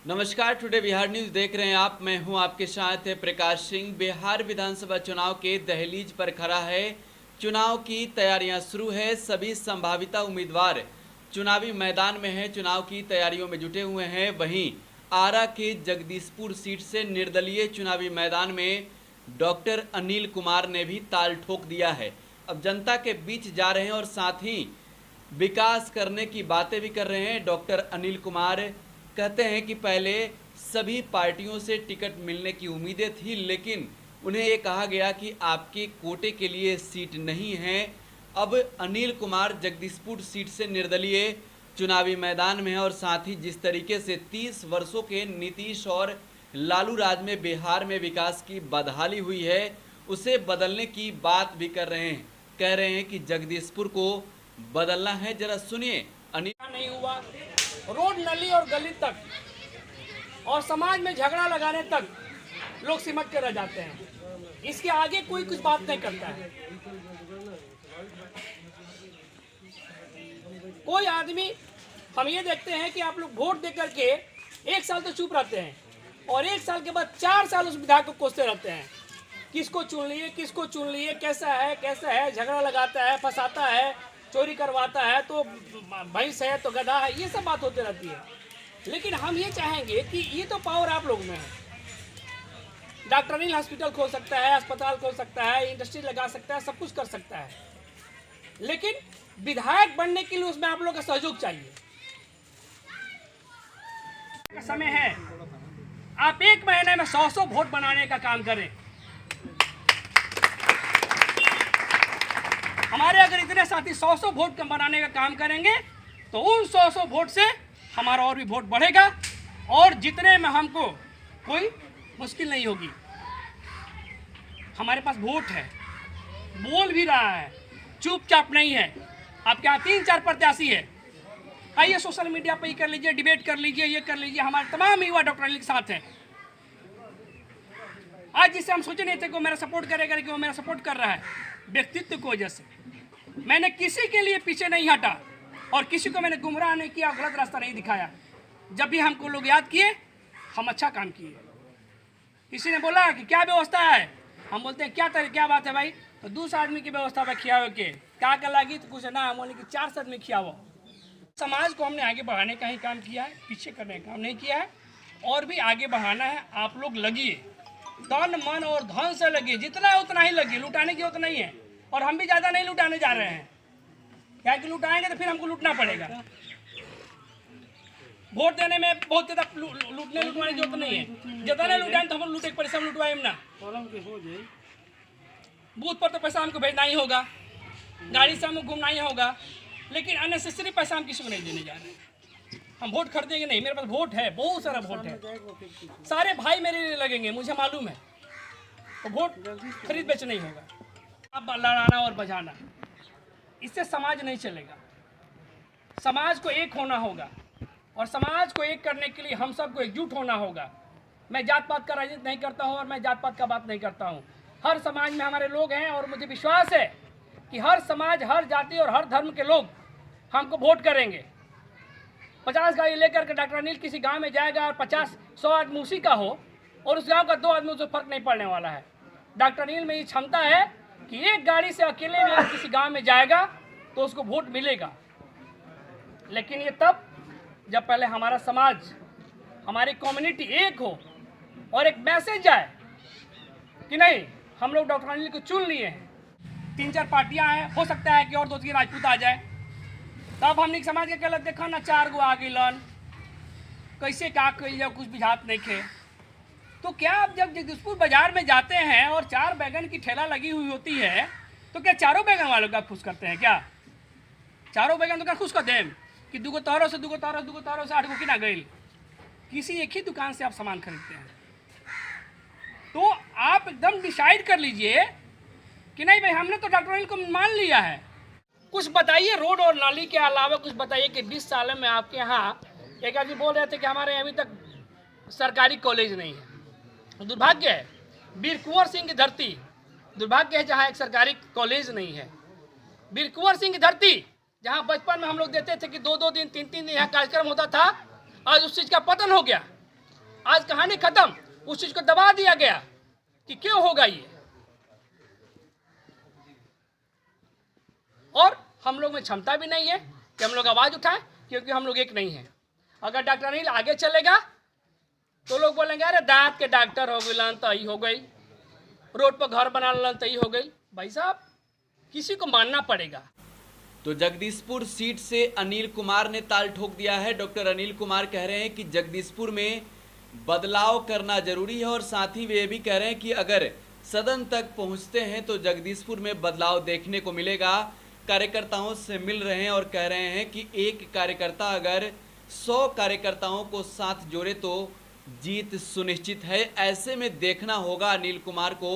नमस्कार, today Bihar news देख रहे हैं आप। मैं हूं आपके साथ प्रकाश सिंह। बिहार विधानसभा चुनाव के दहलीज पर खड़ा है। चुनाव की तैयारियां शुरू है। सभी संभावित उम्मीदवार चुनावी मैदान में हैं, चुनाव की तैयारियों में जुटे हुए हैं। वहीं आरा के जगदीशपुर सीट से निर्दलीय चुनावी मैदान में डॉक्टर अनिल कुमार ने भी ताल ठोक दिया है। अब जनता के बीच जा रहे हैं और साथ ही विकास करने की बातें भी कर रहे हैं। डॉक्टर अनिल कुमार कहते हैं कि पहले सभी पार्टियों से टिकट मिलने की उम्मीदें थी, लेकिन उन्हें ये कहा गया कि आपके कोटे के लिए सीट नहीं है। अब अनिल कुमार जगदीशपुर सीट से निर्दलीय चुनावी मैदान में है और साथ ही जिस तरीके से 30 वर्षों के नीतीश और लालू राज में बिहार में विकास की बदहाली हुई है, उसे बदलने की बात भी कर रहे हैं। कह रहे हैं कि जगदीशपुर को बदलना है। जरा सुनिए अनिल। नहीं हुआ, रोड नली और गली तक और समाज में झगड़ा लगाने तक लोग सिमट के रह जाते हैं। इसके आगे कोई कुछ बात नहीं करता है। कोई आदमी, हम ये देखते हैं कि आप लोग वोट दे करके 1 साल तो चुप रहते हैं और 1 साल के बाद 4 साल उस विधायक को कोसते रहते हैं। किसको चुन लिए, किसको चुन लिए, कैसा है, झगड़ा लगाता है, फंसाता है, चोरी करवाता है, तो भैंस है तो गधा है, ये सब बात होती रहती है। लेकिन हम ये चाहेंगे कि ये तो पावर आप लोग में है। डॉक्टर अनिल हॉस्पिटल खोल सकता है, अस्पताल खोल सकता है, इंडस्ट्री लगा सकता है, सब कुछ कर सकता है, लेकिन विधायक बनने के लिए उसमें आप लोग का सहयोग चाहिए। समय है, आप 1 महीने में 100 वोट बनाने का काम करें। हमारे अगर इतने साथी 100 वोट बनाने का काम करेंगे तो उन 100 वोट से हमारा और भी वोट बढ़ेगा और जितने में हमको कोई मुश्किल नहीं होगी। हमारे पास वोट है, बोल भी रहा है, चुपचाप नहीं है। आपके यहाँ 3-4 प्रत्याशी है, आइए सोशल मीडिया पर ही कर लीजिए, डिबेट कर लीजिए, ये कर लीजिए। हमारे तमाम युवा डॉक्टर अनिल के साथ हैं। आज जिससे हम सोचे नहीं थे कि वो मेरा सपोर्ट करेगा, लेकिन वो मेरा सपोर्ट कर रहा है व्यक्तित्व की वजह से। मैंने किसी के लिए पीछे नहीं हटा और किसी को मैंने गुमराह नहीं किया, गलत रास्ता नहीं दिखाया। जब भी हमको लोग याद किए, हम अच्छा काम किए। किसी ने बोला कि क्या व्यवस्था है, हम बोलते हैं क्या बात है भाई, तो 200 आदमी की व्यवस्था है खियावे के क्या कर लगी, तो कुछ ना, हम बोले कि 400 आदमी खियावो। समाज को हमने आगे बढ़ाने का ही काम किया है, पीछे करने का काम नहीं किया है। और भी आगे बढ़ाना है। आप लोग लगिए, तन मन और धन से लगिए, जितना है उतना ही लगिए, लुटाने की जरूरत नहीं है। और हम भी ज़्यादा नहीं लुटाने जा रहे हैं, क्या कि लुटाएंगे तो फिर हमको लूटना पड़ेगा। वोट देने में बहुत ज़्यादा लुटने की जरूरत नहीं है। जितना लुटाएं तो हम लूटे के पैसा लुटवाएं ना। बूथ पर तो पैसा हमको भेजना ही होगा, गाड़ी से हमको घूमना ही होगा, लेकिन अननेसेसरी पैसा हम किसी को नहीं देने जा रहे हैं। हम वोट खरीदेंगे नहीं। मेरे पास वोट है, बहुत सारा वोट है, सारे भाई मेरे लिए लगेंगे, मुझे मालूम है। तो वोट खरीद बेच नहीं होगा। अब लड़ाना और बजाना, इससे समाज नहीं चलेगा। समाज को एक होना होगा और समाज को एक करने के लिए हम सबको एकजुट होना होगा। मैं जात पात का राजनीति नहीं करता हूँ और मैं जात पात का बात नहीं करता हूँ। हर समाज में हमारे लोग हैं और मुझे विश्वास है कि हर समाज, हर जाति और हर धर्म के लोग हमको वोट करेंगे। 50 गाड़ी लेकर के डॉक्टर अनिल किसी गांव में जाएगा और 50-100 आदमी उसी का हो और उस गांव का 2 आदमी, उससे फर्क नहीं पड़ने वाला है। डॉक्टर अनिल में ये क्षमता है कि एक गाड़ी से अकेले में किसी गांव में जाएगा तो उसको वोट मिलेगा। लेकिन ये तब जब पहले हमारा समाज, हमारी कम्युनिटी एक हो और एक मैसेज जाए कि नहीं, हम लोग डॉक्टर अनिल को चुन लिए हैं। 3-4 पार्टियां हैं, हो सकता है कि और 2-3 राजपूत आ जाए, तब हमने समाज के गलत देखा ना, 4 गो आ गई, कैसे क्या कही जाए, कुछ बुझात नहीं खे। तो क्या आप जब जगदीशपुर बाजार में जाते हैं और 4 बैगन की ठेला लगी हुई होती है, तो क्या चारों बैगन वालों का खुश करते हैं? क्या चारों बैगन तो क्या खुश कर दें कि 2 तारों से 8 गो किना गई? किसी एक ही दुकान से आप सामान खरीदते हैं। तो आप एकदम डिसाइड कर लीजिए कि नहीं भाई, हमने तो डॉक्टर अनिल को मान लिया है। कुछ बताइए रोड और नाली के अलावा, कुछ बताइए कि 20 साल में आपके यहाँ, एक आदमी बोल रहे थे कि हमारे यहाँ अभी तक सरकारी कॉलेज नहीं है। दुर्भाग्य है, वीर कुंवर सिंह की धरती, दुर्भाग्य है जहाँ एक सरकारी कॉलेज नहीं है। वीर कुंवर सिंह की धरती, जहाँ बचपन में हम लोग देते थे कि 2-2 दिन 3-3 दिन यहाँ कार्यक्रम होता था, आज उस चीज़ का पतन हो गया। आज कहानी खत्म, उस चीज को दबा दिया गया कि क्यों होगा ये। और हम लोग में क्षमता भी नहीं है कि हम लोग आवाज उठाएं, क्योंकि हम लोग एक नहीं है। अगर डॉक्टर अनिल आगे चलेगा तो लोग बोलेंगे अरे दांत के डॉक्टर हो गए तो ही हो गई, रोड पर घर बना लन तो ही हो गई। भाई साहब, किसी को मानना पड़ेगा। तो जगदीशपुर सीट से अनिल कुमार ने ताल ठोक दिया है। डॉक्टर अनिल कुमार कह रहे हैं कि जगदीशपुर में बदलाव करना जरूरी है और साथ ही वे ये भी कह रहे हैं कि अगर सदन तक पहुंचते हैं तो जगदीशपुर में बदलाव देखने को मिलेगा। कार्यकर्ताओं से मिल रहे हैं और कह रहे हैं कि एक कार्यकर्ता अगर 100 कार्यकर्ताओं को साथ जोड़े तो जीत सुनिश्चित है। ऐसे में देखना होगा अनिल कुमार को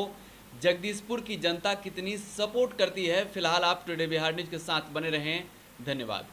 जगदीशपुर की जनता कितनी सपोर्ट करती है। फिलहाल आप टुडे बिहार न्यूज के साथ बने रहें। धन्यवाद।